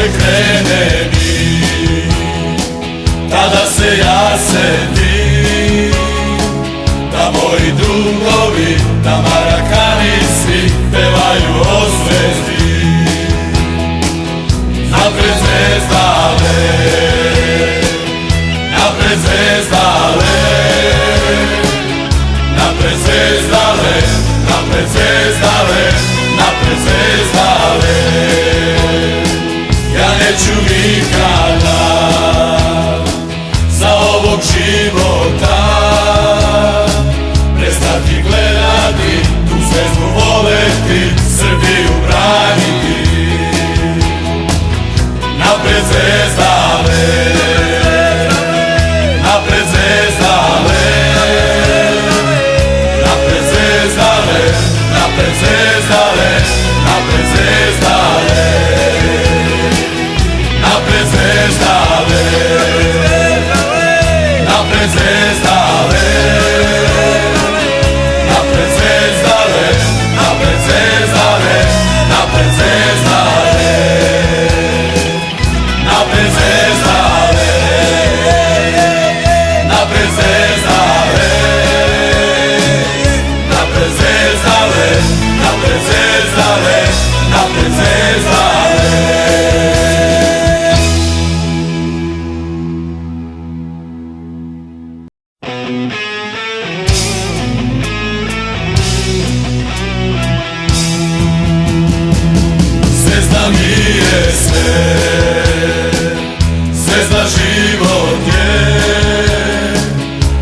loše krene mi, tada se ja setim da moji drugovi na Marakani svi pevaju o zvezdi. Napred zvezdale, napred zvezdale, napred zvezdale, napred zvezdale, napred zvezdale. Ja neću nikada za ovog života prestati gledati, tu zvezdu voleti, Srbiju braniti. Napred zvezdale, napred zvezdale, napred zvezdale, napred zvezdale, napred zvezdale, napred zvezdale, napred zvezdale, napred zvezdale, napred zvezdale, napred zvezdale, napred zvezdale, napred zvezdale, napred zvezdale, napred zvezdale, napred zvezdale. Zvezda mi je sve, zvezda život je,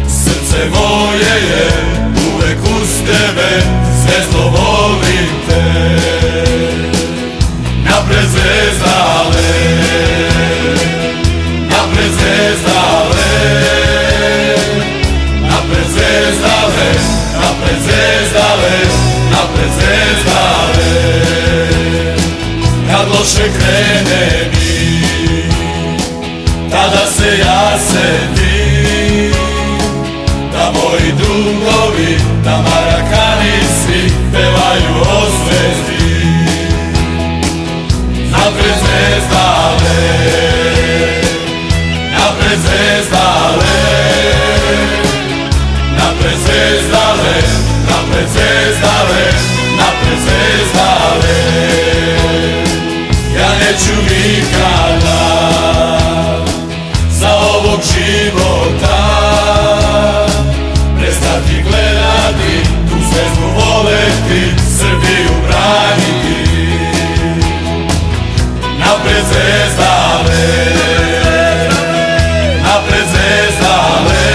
srce moje je uvek uz tebe, zvezdo volim te. Napred zvezdale, napred zvezdale, napred zvezdale, napred zvezdale, napred zvezdale. Kad loše krene mi, tada se ja setim da moji drugovi na Marakani svi pevaju o zvezdi. Napred zvezdale, napred zvezdale, napred zvezdale, napred zvezdale, napred zvezdale. Ja neću nikada za ovog života prestati gledati, tu zvezdu voleti, Srbiju braniti. Napred zvezdale, napred zvezdale,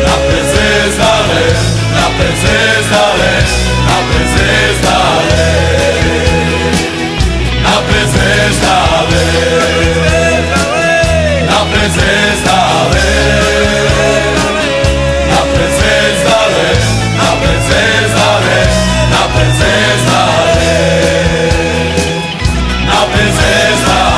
napred zvezdale, napred zvezdale, napred zvezdale, napred zvezdale, napred zvezdale, napred zvezdale, napred zvezdale, napred zvezdale, napred zvezdale.